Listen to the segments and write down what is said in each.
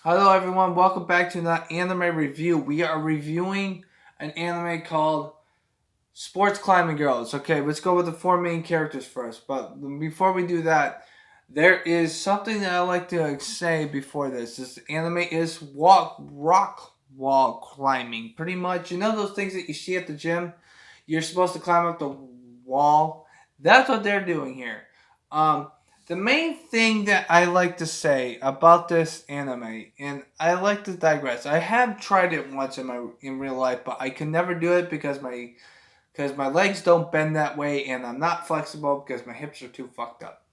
Hello everyone, welcome back to the anime review. We are reviewing an anime called Sports Climbing Girls. Okay, let's go with the four main characters first. But before we do that, there is something that I like to say before this. This anime is rock wall climbing. Pretty much, you know those things that you see at the gym? You're supposed to climb up the wall. That's what they're doing here. Um, the main thing that I like to say about this anime, and I like to digress. I have tried it once in real life, but I can never do it because my legs don't bend that way, and I'm not flexible because my hips are too fucked up.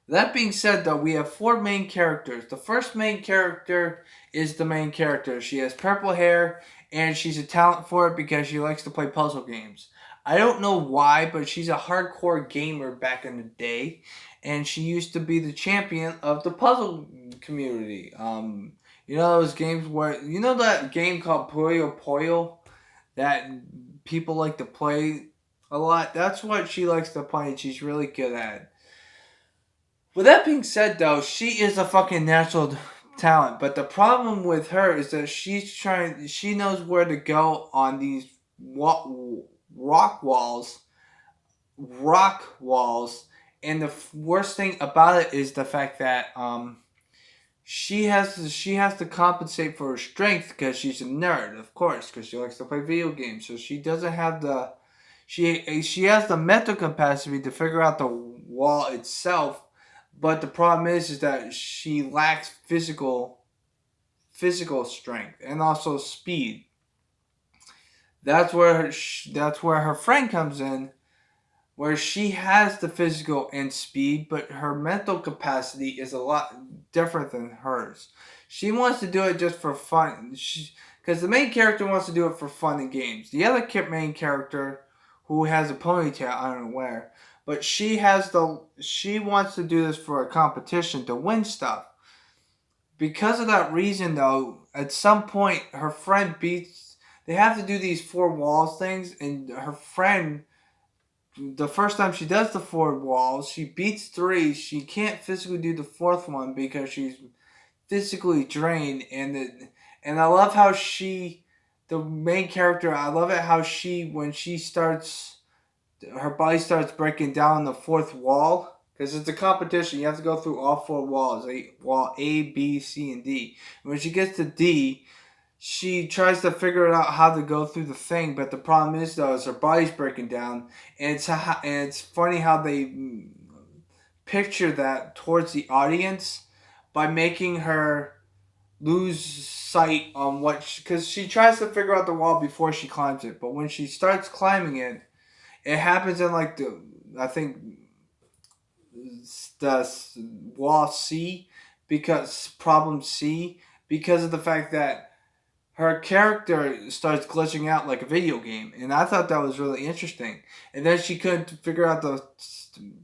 That being said, though, we have four main characters. The first main character is the main character. She has purple hair, and she's a talent for it because she likes to play puzzle games. I don't know why, but she's a hardcore gamer back in the day, and she used to be the champion of the puzzle community. You know those games where you know that game called Puyo Puyo that people like to play a lot. That's what she likes to play, and she's really good at it. With that being said, though, she is a fucking natural talent. But the problem with her is that she knows where to go on these rock walls, rock walls. And the worst thing about it is the fact that she has to compensate for her strength because she's a nerd, of course, because she likes to play video games. So she doesn't have the she has the mental capacity to figure out the wall itself, but the problem is that she lacks physical strength and also speed. That's where her friend comes in, where she has the physical and speed, but her mental capacity is a lot different than hers. She wants to do it just for fun. Because the main character wants to do it for fun and games. The other main character, who has a ponytail, I don't know where, but she wants to do this for a competition to win stuff. Because of that reason, though, at some point her friend beats. They have to do these four walls things, and her friend, the first time she does the four walls, she beats three. She can't physically do the fourth one because she's physically drained. And I love how the main character, I love it how when she starts, her body starts breaking down the fourth wall. Because it's a competition, you have to go through all four walls, wall A, B, C, and D. And when she gets to D, she tries to figure out how to go through the thing, but the problem is though is her body's breaking down, and it's funny how they picture that towards the audience by making her lose sight on what because she tries to figure out the wall before she climbs it, but when she starts climbing it, it happens in like the I think the wall C because problem C because of the fact that her character starts glitching out like a video game, and I thought that was really interesting. And then she couldn't figure out the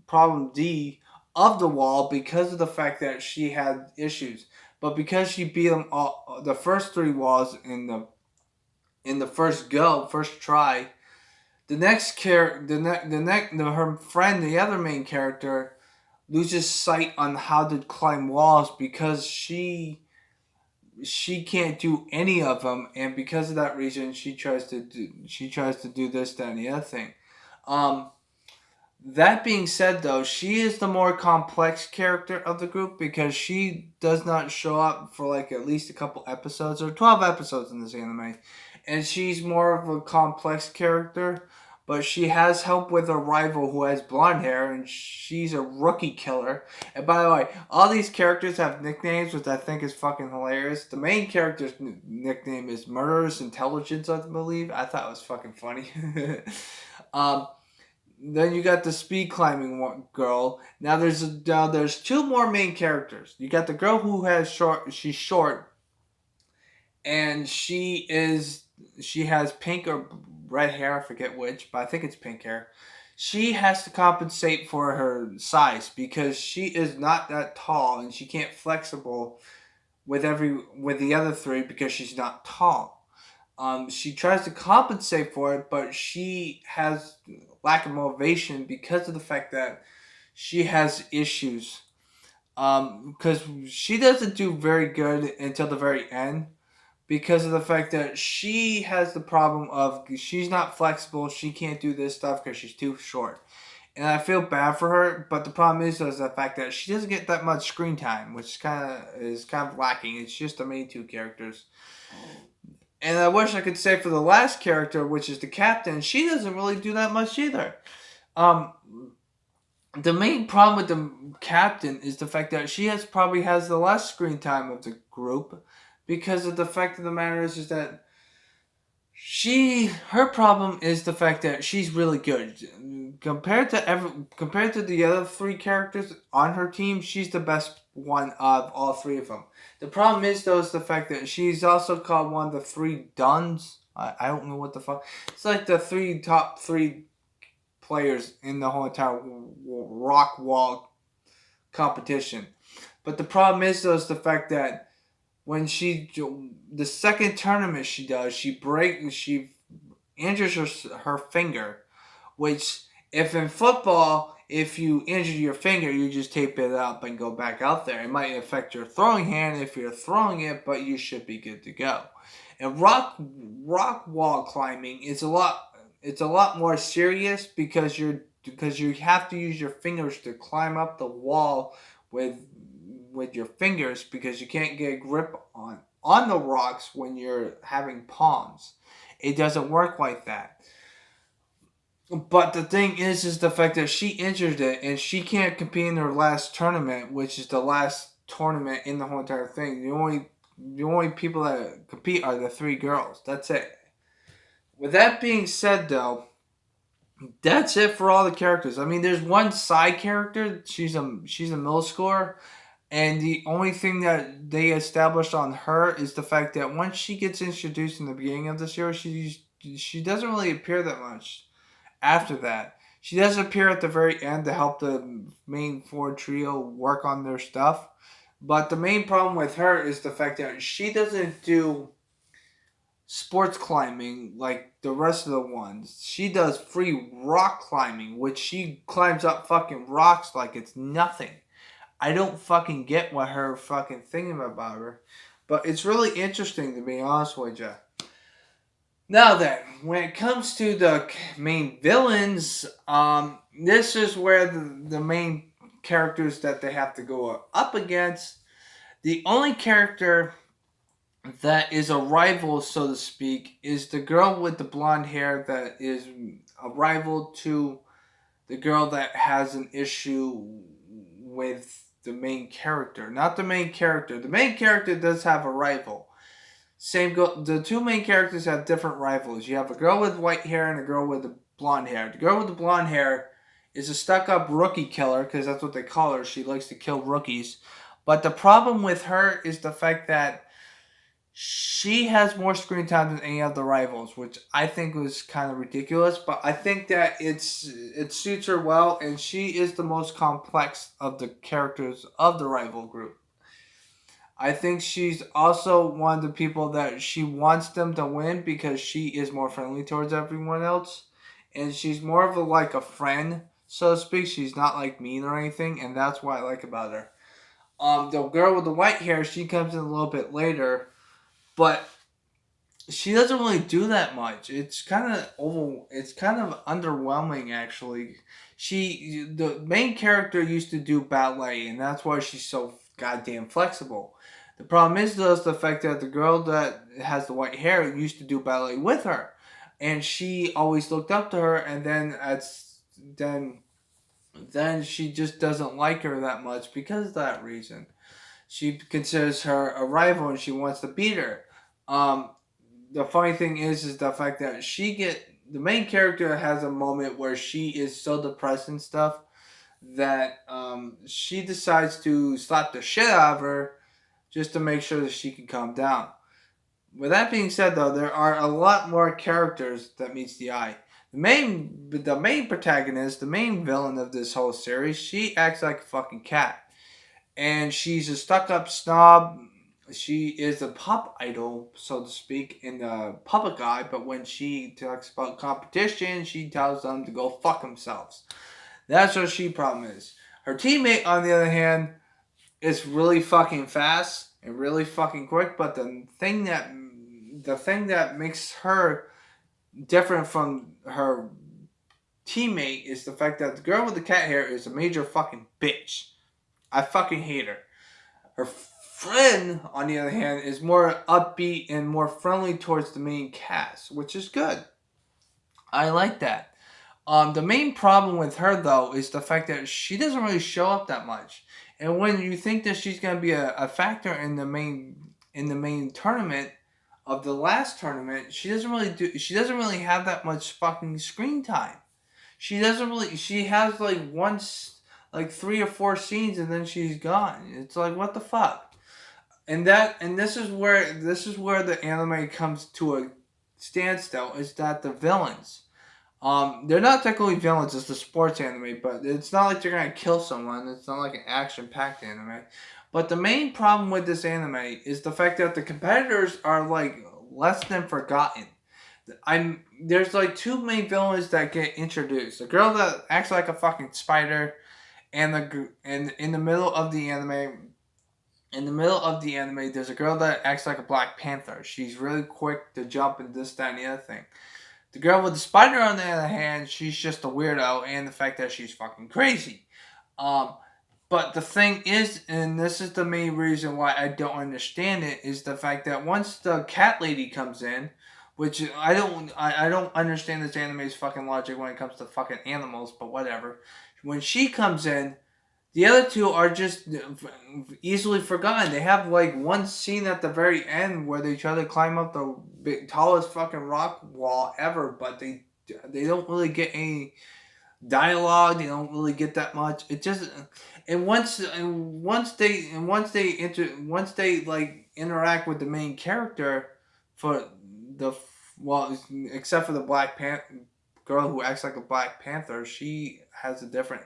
problem D of the wall because of the fact that she had issues. But because she beat them all, the first three walls in the first try, the next her friend, the other main character, loses sight on how to climb walls because she can't do any of them, and because of that reason, she tries to do this, that, and the other thing. Um, that being said, though, she is the more complex character of the group because she does not show up for like at least a couple episodes or 12 episodes in this anime, and she's more of a complex character. But she has help with a rival who has blonde hair, and she's a rookie killer. And by the way, all these characters have nicknames, which I think is fucking hilarious. The main character's nickname is Murderous Intelligence, I believe. I thought it was fucking funny. um, then you got the speed climbing girl. Now there's two more main characters. You got the girl who has short. She's short, and she has pink or red hair. I forget which, but I think it's pink hair. She has to compensate for her size because she is not that tall and she can't flexible with the other three because she's not tall. She tries to compensate for it, but she has lack of motivation because of the fact that she has issues. Because she doesn't do very good until the very end because of the fact that she has the problem of she's not flexible. She can't do this stuff because she's too short. And I feel bad for her, but the problem is the fact that she doesn't get that much screen time, which kind of lacking. It's just the main two characters. And I wish I could say for the last character, which is the captain, she doesn't really do that much either. Um, the main problem with the captain is the fact that she probably has the less screen time of the group, because of the fact of the matter is that her problem is the fact that she's really good compared to the other three characters on her team. She's the best one of all three of them. The problem is though is the fact that she's also called one of the three duns. I don't know what the fuck. It's like the top three players in the whole entire rock wall competition. But the problem is though is the fact that when the second tournament she does, she injures her finger, which if in football, if you injure your finger, you just tape it up and go back out there. It might affect your throwing hand if you're throwing it, but you should be good to go. And rock wall climbing is a lot more serious because you have to use your fingers to climb up the wall with your fingers because you can't get a grip on the rocks when you're having palms. It doesn't work like that. But the thing is the fact that she injured it and she can't compete in her last tournament, which is the last tournament in the whole entire thing. The only people that compete are the three girls. That's it. With that being said, though, that's it for all the characters. I mean, there's one side character. She's a middle schooler. And the only thing that they established on her is the fact that once she gets introduced in the beginning of the series, she doesn't really appear that much after that. She does appear at the very end to help the main four trio work on their stuff. But the main problem with her is the fact that she doesn't do sports climbing like the rest of the ones. She does free rock climbing, which she climbs up fucking rocks like it's nothing. I don't fucking get what her fucking thinking about her. But it's really interesting, to be honest with you. Now then, when it comes to the main villains, this is where the main characters that they have to go up against. The only character that is a rival, so to speak, is the girl with the blonde hair that is a rival to the girl that has an issue with the main character. Not the main character. The main character does have a rival. The two main characters have different rivals. You have a girl with white hair and a girl with the blonde hair. The girl with the blonde hair is a stuck-up rookie killer, because that's what they call her. She likes to kill rookies. But the problem with her is the fact that she has more screen time than any of the rivals, which I think was kind of ridiculous. But I think that it suits her well, and she is the most complex of the characters of the rival group. I think she's also one of the people that she wants them to win because she is more friendly towards everyone else. And she's more of a friend, so to speak. She's not like mean or anything, and that's what I like about her. The girl with the white hair, she comes in a little bit later, but she doesn't really do that much. It's kind of underwhelming, actually. The main character used to do ballet, and that's why she's so goddamn flexible. The problem is though, is the fact that the girl that has the white hair used to do ballet with her, and she always looked up to her. And then she just doesn't like her that much because of that reason. She considers her a rival and she wants to beat her. The funny thing is the fact that the main character has a moment where she is so depressed and stuff that she decides to slap the shit out of her just to make sure that she can calm down. With that being said, though, there are a lot more characters that meets the eye. The main protagonist, the main villain of this whole series, she acts like a fucking cat. And she's a stuck-up snob. She is a pop idol, so to speak, in the public eye, but when she talks about competition, she tells them to go fuck themselves. That's what she problem is. Her teammate, on the other hand, it's really fucking fast and really fucking quick. But the thing that makes her different from her teammate is the fact that the girl with the cat hair is a major fucking bitch. I fucking hate her. Her friend, on the other hand, is more upbeat and more friendly towards the main cast, which is good. I like that. The main problem with her though is the fact that she doesn't really show up that much. And when you think that she's gonna be a factor in the main tournament of the last tournament, she doesn't really have that much fucking screen time. She has like like 3 or 4 scenes and then she's gone. It's like what the fuck? And this is where the anime comes to a standstill, is that the villains, they're not technically villains. It's the sports anime, but it's not like they're gonna kill someone. It's not like an action-packed anime. But the main problem with this anime is the fact that the competitors are like less than forgotten. There's like two main villains that get introduced. The girl that acts like a fucking spider, and in the middle of the anime, there's a girl that acts like a Black Panther. She's really quick to jump and this, that, and the other thing. The girl with the spider, on the other hand, she's just a weirdo, and the fact that she's fucking crazy. Um, but the thing is, and this is the main reason why I don't understand it, is the fact that once the cat lady comes in, which I don't understand this anime's fucking logic when it comes to fucking animals, but whatever. When she comes in, the other two are just easily forgotten. They have like one scene at the very end where they try to climb up the tallest fucking rock wall ever, but they don't really get any dialogue. They don't really get that much. It just once they like interact with the main character for the well, except for the Black girl who acts like a Black Panther, she has a different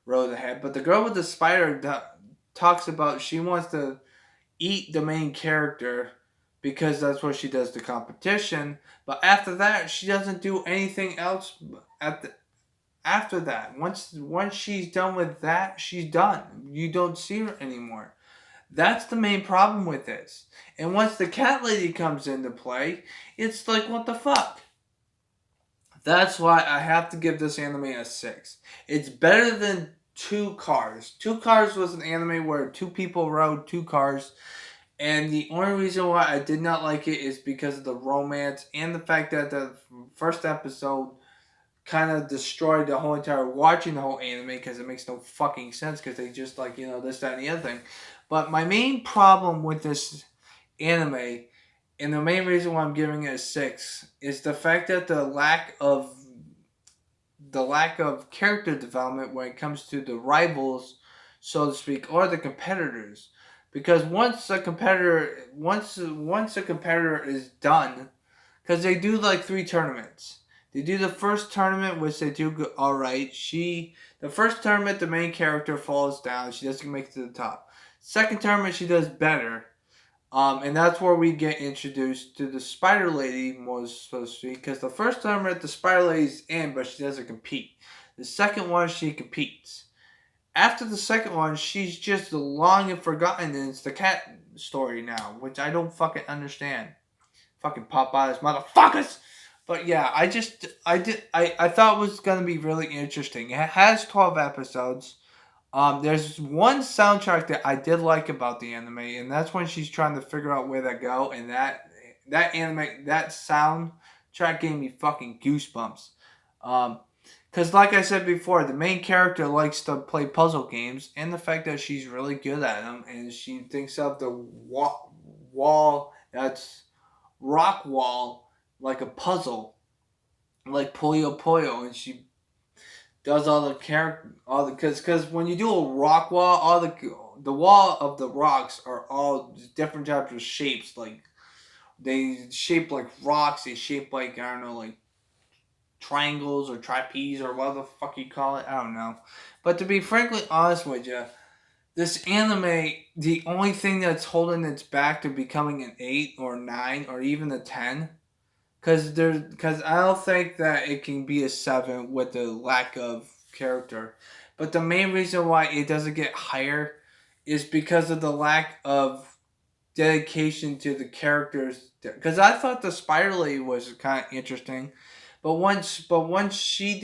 road ahead. But the girl with the spider talks about she wants to eat the main character because that's what she does to competition. But after that, she doesn't do anything else. After that, once she's done with that, she's done. You don't see her anymore. That's the main problem with this. And once the cat lady comes into play, it's like what the fuck. That's why I have to give this anime a 6. It's better than Two Cars. Two Cars was an anime where two people rode two cars, and the only reason why I did not like it is because of the romance and the fact that the first episode kind of destroyed the whole entire watching the whole anime because it makes no fucking sense because they just like, this, that, and the other thing. But my main problem with this anime, and the main reason why I'm giving it a 6, is the fact that the lack of character development when it comes to the rivals, so to speak, or the competitors. Because once a competitor is done, because they do like 3 tournaments. They do the first tournament, which they do all right. The first tournament, the main character falls down. She doesn't make it to the top. Second tournament, she does better. And that's where we get introduced to the Spider Lady, most supposed to be, because the first tournament, the Spider Lady's in, but she doesn't compete. The second one, she competes. After the second one, she's just long and forgotten, and it's the cat story now, which I don't fucking understand. Fucking Popeyes, motherfuckers! But yeah, I thought it was gonna be really interesting. It has 12 episodes. There's one soundtrack that I did like about the anime, and that's when she's trying to figure out where to go, and that soundtrack gave me fucking goosebumps. Because like I said before, the main character likes to play puzzle games, and the fact that she's really good at them, and she thinks of the wall that's rock wall like a puzzle, like Puyo Puyo, and she does because when you do a rock wall, all the wall of the rocks are all different types of shapes. Like they shape like rocks, they shape like, I don't know, like triangles or trapeze or whatever the fuck you call it. I don't know. But to be frankly honest with you, this anime, the only thing that's holding its back to becoming an 8 or 9 or even a 10, because I don't think that it can be a 7 with the lack of character. But the main reason why it doesn't get higher is because of the lack of dedication to the characters. Because I thought the Spider Lady was kind of interesting, but once she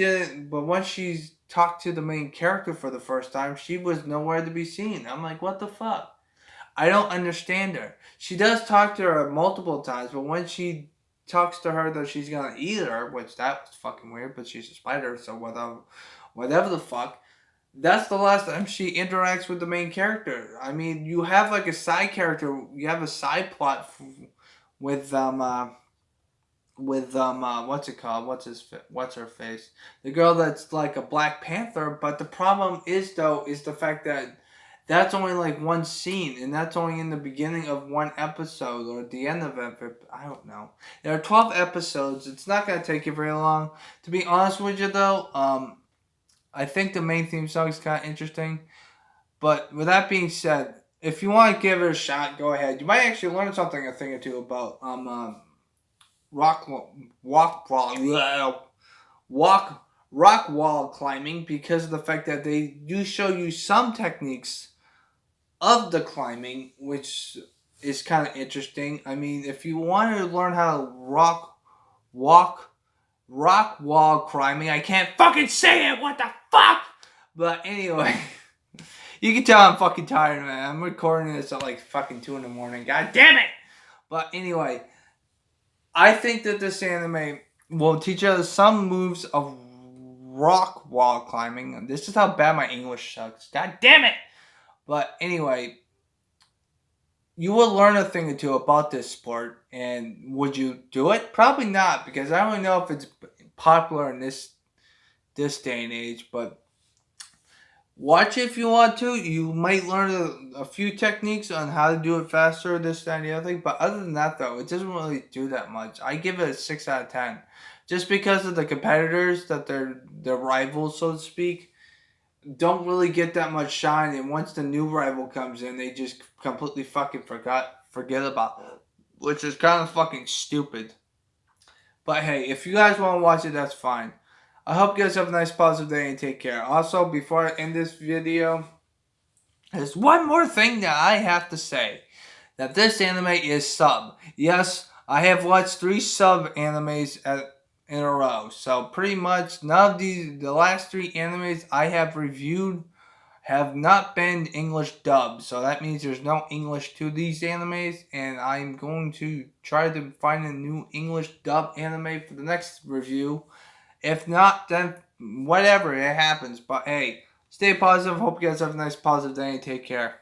talked to the main character for the first time, she was nowhere to be seen. I'm like, what the fuck? I don't understand her. She does talk to her multiple times, but when she talks to her that she's gonna eat her, which that was fucking weird, but she's a spider, so whatever the fuck. That's the last time she interacts with the main character. I mean, you have like a side character, you have a side plot with what's it called? What's her face? The girl that's like a Black Panther. But the problem is though is the fact that that's only like one scene, and that's only in the beginning of one episode or at the end of it. I don't know. There are 12 episodes. It's not gonna take you very long. To be honest with you though, I think the main theme song is kind of interesting. But with that being said, if you want to give it a shot, go ahead. You might actually learn something a thing or two about rock walk walk rock wall climbing, because of the fact that they do show you some techniques of the climbing, which is kind of interesting. I mean, if you want to learn how to walk rock wall climbing, I can't fucking say it. What the fuck? But anyway, you can tell I'm fucking tired, man. I'm recording this at like fucking 2 in the morning. God damn it! But anyway, I think that this anime will teach us some moves of rock wall climbing. This is how bad my English sucks. God damn it! But anyway, you will learn a thing or two about this sport. And would you do it? Probably not, because I don't know if it's popular in this day and age. But watch it if you want to. You might learn a few techniques on how to do it faster, this, that, and the other thing. But other than that, though, it doesn't really do that much. I give it a 6 out of 10. Just because of the competitors, that they're rivals, so to speak, don't really get that much shine. And once the new rival comes in, they just completely fucking forget about it. Which is kind of fucking stupid. But hey, if you guys want to watch it, that's fine. I hope you guys have a nice positive day and take care. Also, before I end this video, there's one more thing that I have to say. That this anime is sub. Yes, I have watched 3 sub animes in a row. So pretty much none of the last 3 animes I have reviewed have not been English dubbed. So that means there's no English to these animes. And I'm going to try to find a new English dub anime for the next review. If not, then whatever, it happens. But hey, stay positive. Hope you guys have a nice positive day and take care.